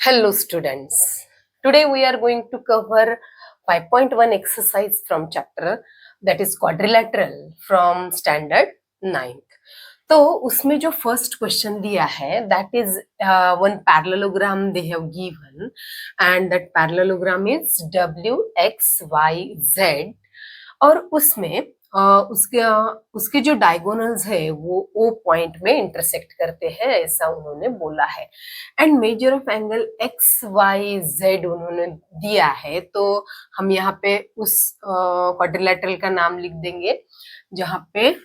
Hello students. Today we are going to cover 5.1 exercise from chapter that is quadrilateral from standard 9th. तो उसमें जो first question दिया है that is one parallelogram they have given and that parallelogram is WXYZ और उसमें उसके जो diagonals है वो ओ पॉइंट में इंटरसेक्ट करते हैं ऐसा उन्होंने बोला है and measure of angle XYZ उन्होंने दिया है। तो हम यहाँ पे उस क्वाड्रिलेटरल का नाम लिख देंगे जहाँ पे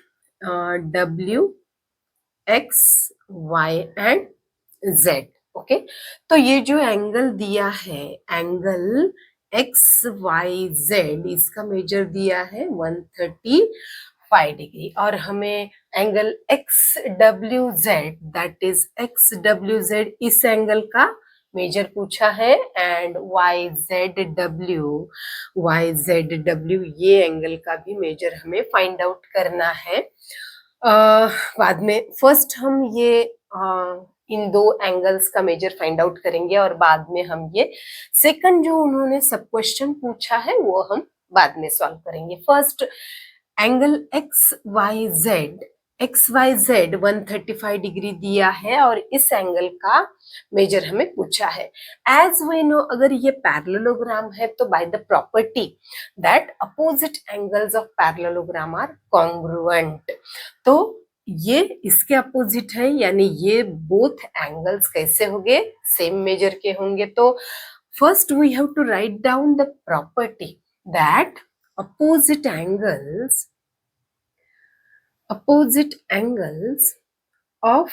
WXY एंड Z। ओके, तो ये जो एंगल दिया है एंगल XYZ इसका मेजर दिया है 135 डिग्री और हमें angle XWZ that is XWZ इस एंगल का मेजर पूछा है एंड YZW ये एंगल का भी मेजर हमें फाइंड आउट करना है। बाद में फर्स्ट हम ये इन दो एंगल्स का मेजर फाइंड आउट करेंगे और बाद में हम ये सेकंड जो उन्होंने सब क्वेश्चन पूछा है वो हम बाद में सॉल्व करेंगे। फर्स्ट एंगल XYZ 135 डिग्री दिया है और इस एंगल का मेजर हमें पूछा है। एज वी नो अगर ये पैरेललोग्राम है तो by the property that opposite angles of parallelogram are congruent, तो ये इसके अपोजिट है यानी ये बोथ एंगल्स कैसे होंगे सेम मेजर के होंगे। तो first we have to write down the property that opposite angles of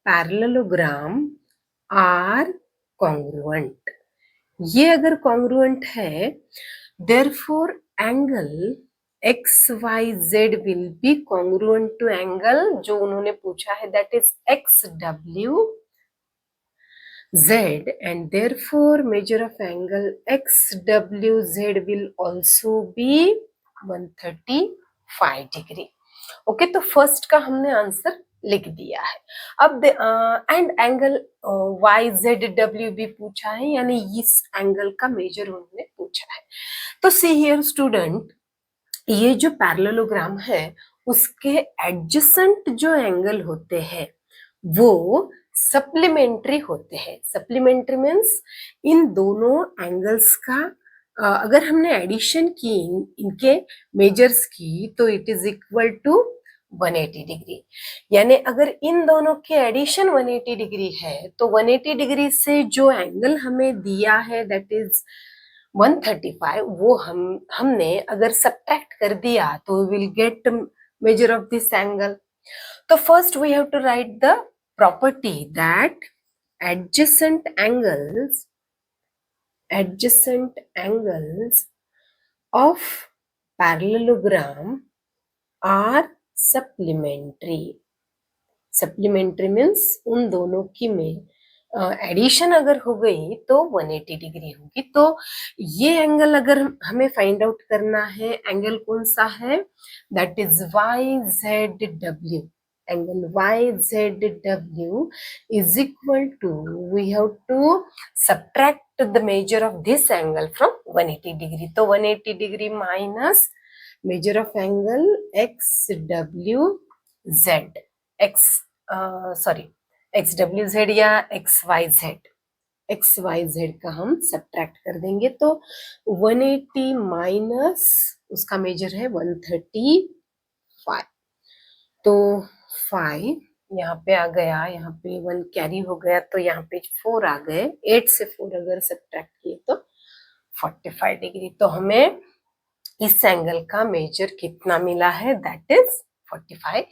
parallelogram are congruent। ये अगर congruent है therefore angle XYZ will be congruent to angle जो उन्होंने पूछा है that is XWZ and therefore measure of angle XWZ will also be 135 degree. Okay, तो first का हमने आंसर लिख दिया है। अब एंड एंगल YZW भी पूछा है यानी इस एंगल का मेजर उन्होंने पूछा है। तो सी हियर स्टूडेंट, ये जो पैरेललोग्राम है उसके एडजेसेंट जो एंगल होते हैं वो सप्लीमेंट्री होते हैं। सप्लीमेंट्री मीन्स इन दोनों एंगल्स का अगर हमने एडिशन की इनके मेजर्स की तो it is equal to 180 degree. यानी अगर इन दोनों के एडिशन 180 डिग्री है तो 180 डिग्री से जो एंगल हमें दिया है दैट इज 135 वो हमने अगर सब्ट्रैक्ट कर दिया तो we will get measure of this angle. तो first we have to write the property that adjacent angles of parallelogram are supplementary। supplementary means उन दोनों की में एडिशन अगर हो गई तो 180 डिग्री होगी। तो ये एंगल अगर हमें फाइंड आउट करना है एंगल कौन सा है that is YZW। Angle YZW is equal to we have to subtract the measure of this angle from 180 degree। तो 180 degree minus measure of angle XWZ या XYZ का हम सब्ट्रैक्ट कर देंगे तो 180 माइनस उसका मेजर है 135। तो 5 यहाँ पे आ गया, यहाँ पे 1 कैरी हो गया तो यहाँ पे 4 आ गए। 8 से 4 अगर सब्ट्रैक्ट किए तो 45 डिग्री। तो हमें इस एंगल का मेजर कितना मिला है दैट इज 45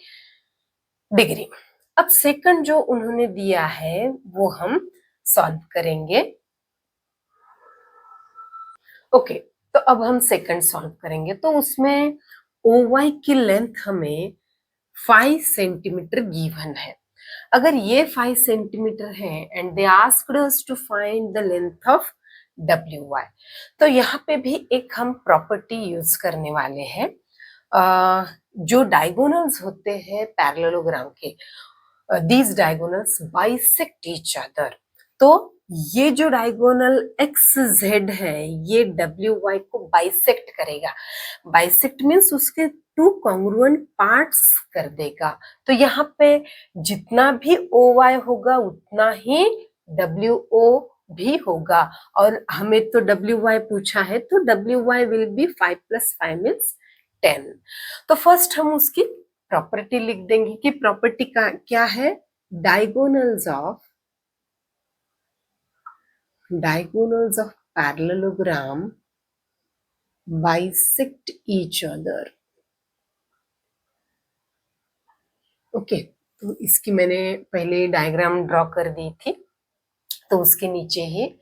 डिग्री। अब सेकंड जो उन्होंने दिया है वो हम सॉल्व करेंगे। ओके, तो अब हम सेकंड सॉल्व करेंगे। तो उसमें OY की लेंथ हमें 5 सेंटीमीटर गिवन है। अगर ये 5 सेंटीमीटर है and they asked us to find the length of WY, तो यहाँ पे भी एक हम प्रॉपर्टी यूज करने वाले हैं। जो डायगोनल्स होते हैं पैरेललोग्राम के, these diagonals bisect each other। तो ये जो डायगोनल एक्स जेड है ये डब्ल्यू वाई को बाइसेक्ट करेगा। बाइसेक्ट मीन्स उसके टू कॉन्ग्रुएंट पार्ट्स कर देगा। तो यहाँ पे जितना भी ओ वाई होगा उतना ही डब्ल्यू ओ भी होगा। और हमें तो डब्ल्यू वाई पूछा है तो W Y will be 5 + 5 means 10। तो फर्स्ट हम उसकी प्रॉपर्टी लिख देंगे कि प्रॉपर्टी का क्या है, diagonals of parallelogram bisect each other। Okay, तो इसकी मैंने पहले डायग्राम ड्रॉ कर दी थी, तो उसके नीचे ही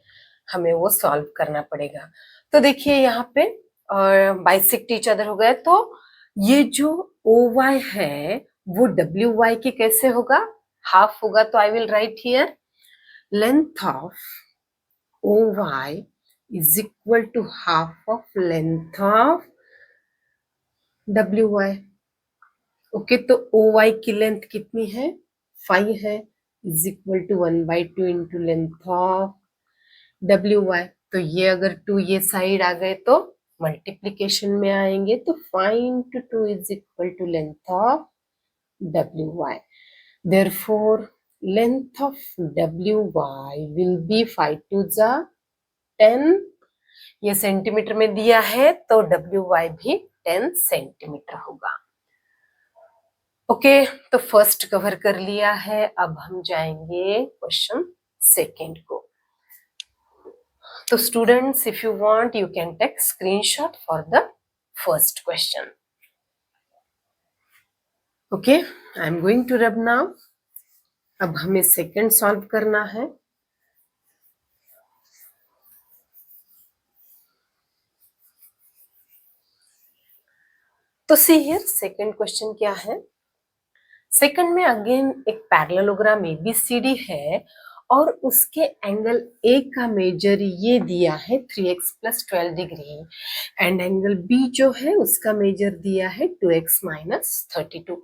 हमें वो सॉल्व करना पड़ेगा। तो देखिए यहाँ पे बाइसेक्ट ईच अदर हो गया, तो ये जो ओ वाई है वो डब्ल्यू वाई के कैसे होगा, हाफ होगा। तो I will write here length of O Y is equal to half of length of W Y. Okay, तो ओ वाई की लेंथ कितनी है, 5 है, is equal to 1/2 into length of W Y. तो ये अगर 2 ये साइड आ गए तो मल्टीप्लीकेशन में आएंगे, तो 5 into 2 is equal to length of W Y. Therefore length of W Y will be 5 × 2 = 10। ये सेंटीमीटर में दिया है तो डब्ल्यू वाई भी 10 सेंटीमीटर होगा। ओके, तो फर्स्ट कवर कर लिया है। अब हम जाएंगे क्वेश्चन सेकेंड को। तो students, if you want you can take screenshot for the first question. Okay, I am going to rub now. अब हमें सेकेंड सॉल्व करना है। तो सी हियर सेकेंड क्वेश्चन क्या है। सेकंड में अगेन एक पैरेललोग्राम एबीसीडी है और उसके एंगल ए का मेजर ये दिया है 3x + 12 degree, and angle B जो है उसका मेजर दिया है 2x - 32।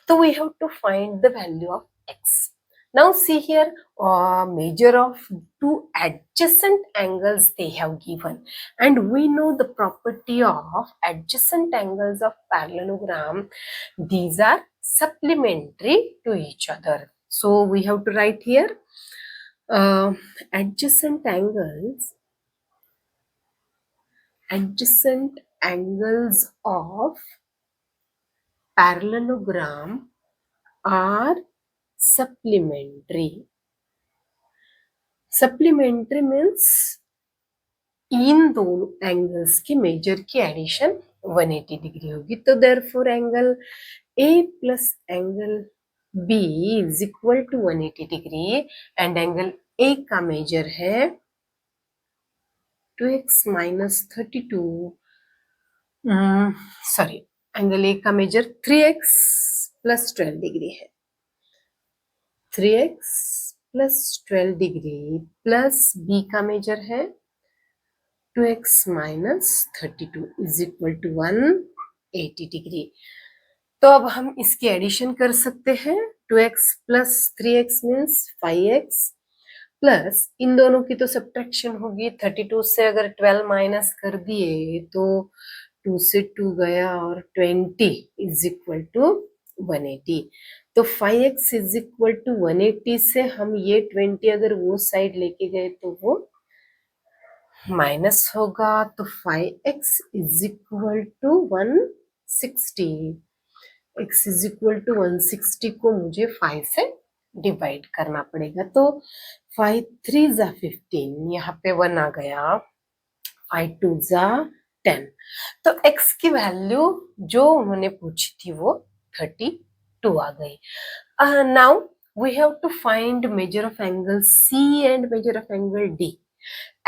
तो we have to find the value of x। Now see here, measure of two adjacent angles they have given, and we know the property of adjacent angles of parallelogram. These are supplementary to each other. So we have to write here adjacent angles of parallelogram are supplementary. Supplementary means इन दोनों angles के major की addition 180 degree होगी। तो therefore angle A plus angle B is equal to 180 degree, and angle A का measure है 2x - 32, sorry, angle A का major 3x + 12 degree है। 3x + 12 degree plus B का मेजर है 2x - 32 is equal to 180 degree. तो अब हम इसकी एडिशन कर सकते हैं। 2x + 3x means 5x, plus इन दोनों की तो सब्ट्रैक्शन होगी। 32 से अगर 12 माइनस कर दिए तो 2 से 2 गया और 20 इज इक्वल टू 180। तो 5x इज इक्वल टू 180 से हम ये 20 अगर वो साइड लेके गए तो वो माइनस होगा। तो 5x is equal to 160। x is equal to 160 को मुझे 5 से डिवाइड करना पड़ेगा। तो 5 3 = 15, यहाँ पे 1 आ गया, 5 2 = 10। तो x की वैल्यू जो उन्होंने पूछी थी वो 32 आ गई। Now we have to find measure of angle C and measure of angle D।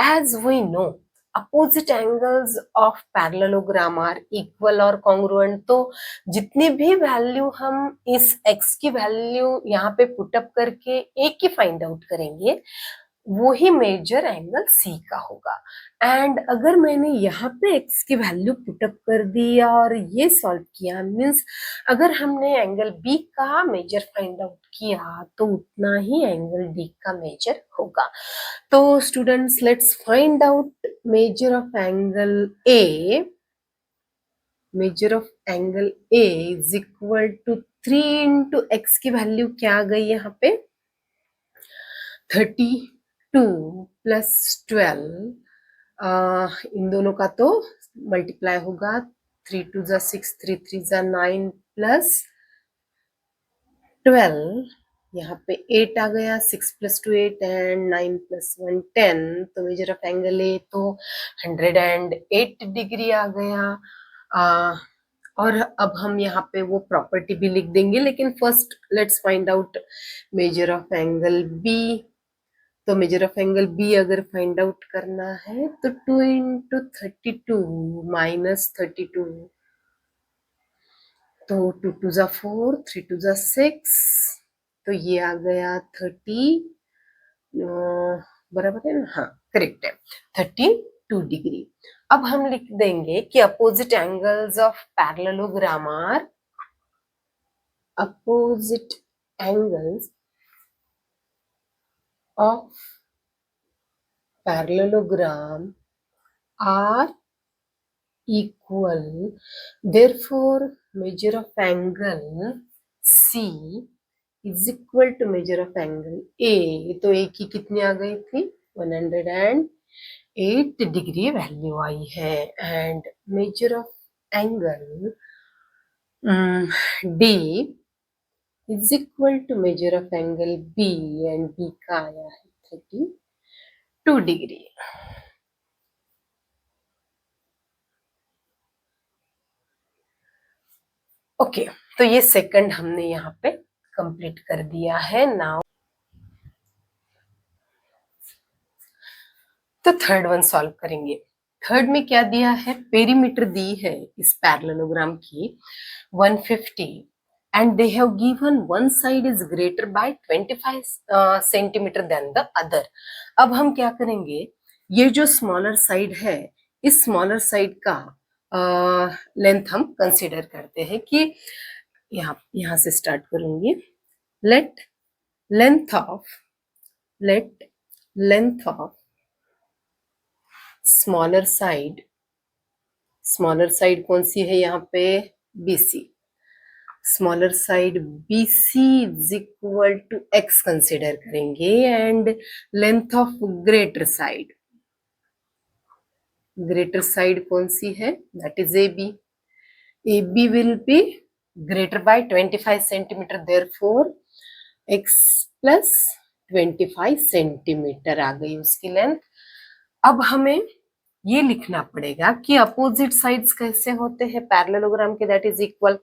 As we know, opposite angles of parallelogram are equal और congruent। तो जितनी भी वैल्यू हम इस x की वैल्यू यहाँ पे पुटअप करके a की फाइंड आउट करेंगे, वो ही मेजर एंगल सी का होगा। एंड अगर मैंने यहाँ पे x की वैल्यू पुटअप कर दी और ये सॉल्व किया, मीन्स अगर हमने एंगल B का मेजर फाइंड आउट किया तो उतना ही एंगल D का मेजर होगा। तो students, let's find out measure of angle A। Measure of angle A is equal to 3 into x की वैल्यू क्या आ गई यहाँ पे, 32 प्लस 12, इन दोनों का तो मल्टीप्लाई होगा, 3 2 जा 6, 3 3 जा 9 प्लस 12, यहाँ पे 8 आ गया, 6 प्लस 2 8 एंड 9 प्लस 1 10, तो मेजर ऑफ एंगल ए तो 108 डिग्री आ गया। और अब हम यहाँ पे वो प्रॉपर्टी भी लिख देंगे, लेकिन first let's find out measure of angle B. तो मेजर ऑफ एंगल बी अगर फाइंड आउट करना है तो 2 इंटू 32 माइनस 32, तो 2 2 जा 4, 3 2 जा 6, तो ये आ गया 30, बराबर है ना, हाँ करेक्ट है, 32 डिग्री। अब हम लिख देंगे कि opposite angles of parallelogram are, opposite angles of parallelogram are equal, therefore measure of angle C is equal to measure of angle A। तो A की कितनी आ गई थी, 108 डिग्री वैल्यू आई है। And measure of angle D is equal to measure of angle B, and B का आया है 32 degree. Okay, तो ये सेकंड हमने यहाँ पे कंप्लीट कर दिया है। नाउ तो थर्ड वन सॉल्व करेंगे। थर्ड में क्या दिया है, पेरीमीटर दी है इस पैरेललोग्राम की 150 and they have given one side is greater by 25 centimetre than the other. अब हम क्या करेंगे, ये जो स्मॉलर साइड है, इस स्मॉलर साइड का लेंथ हम कंसीडर करते हैं कि यहाँ से स्टार्ट करूंगी। Let length of smaller side कौन सी है यहाँ पे, BC। Smaller side BC is equal to x consider करेंगे and length of greater side कौन सी है, that is AB। AB will be greater by 25 centimetre, therefore x plus 25 centimetre आ गई उसकी लेंथ। अब हमें ये लिखना पड़ेगा कि अपोजिट साइड्स कैसे होते हैं पैरेललोग्राम के, दैट इज इक्वल।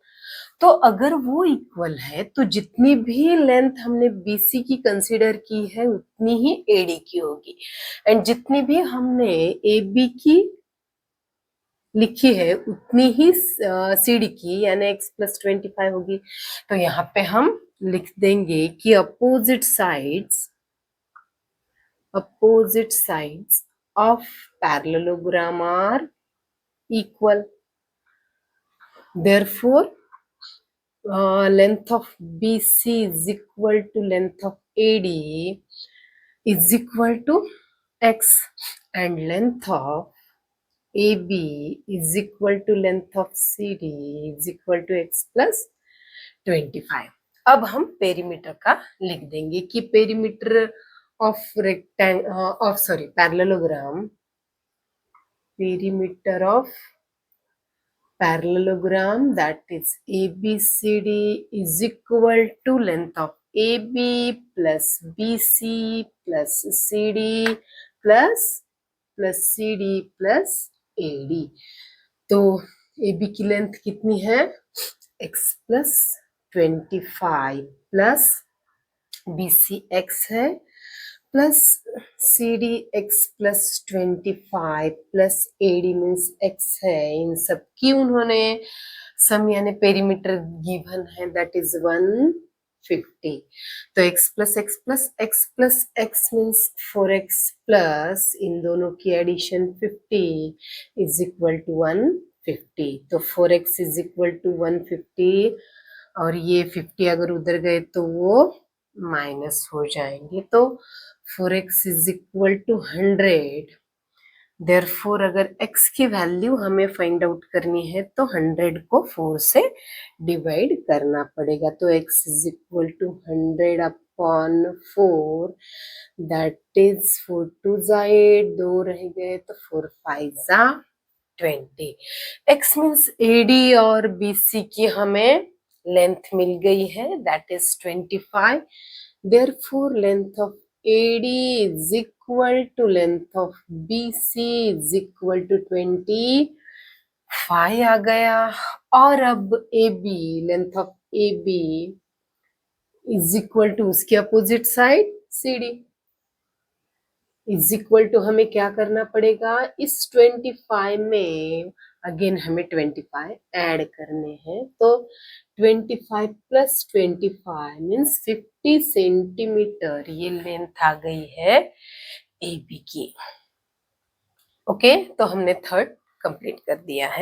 तो अगर वो इक्वल है तो जितनी भी लेंथ हमने BC की कंसीडर की है उतनी ही AD की होगी, एंड जितनी भी हमने AB की लिखी है उतनी ही CD की यानी x प्लस 25 होगी। तो यहाँ पे हम लिख देंगे कि opposite sides of parallelogram are equal, therefore length of BC is equal to length of AD is equal to x, and length of AB is equal to length of CD is equal to x plus 25। अब हम perimeter का लिख देंगे कि perimeter of parallelogram that is ABCD is equal to length of AB plus BC plus CD plus CD plus AD। तो AB की length कितनी है, x plus 25 plus BC x है plus CD x plus 25 plus AD means x है। इन सब की उन्होंने सम यानी पेरीमीटर गिवन है, दैट इज 150 50। तो x plus x plus x plus x means 4x plus इन दोनों की एडिशन 50 इज इक्वल टू 150। तो 4x इज इक्वल टू 150 और ये 50 अगर उधर गए तो वो माइनस हो जाएंगे। तो 4x is equal to 100। Therefore अगर x की वैल्यू हमें फाइंड आउट करनी है तो 100 को 4 से डिवाइड करना पड़ेगा। तो x is equal to 100 upon 4, that is 4 two 8, 2 रह गए तो 4 5 20। x मीन्स AD और BC की हमें लेंथ मिल गई है, that is 25। Therefore length of AD is equal to length of BC is equal to 25 आ गया। और अब AB, length of AB is equal to उसकी opposite side CD is equal to हमें क्या करना पड़ेगा, इस 25 में अगेन हमें 25 ऐड करने हैं। तो 25 प्लस 25 मीन्स 50 सेंटीमीटर ये लेंथ आ गई है AB की। ओके, तो हमने थर्ड कंप्लीट कर दिया है।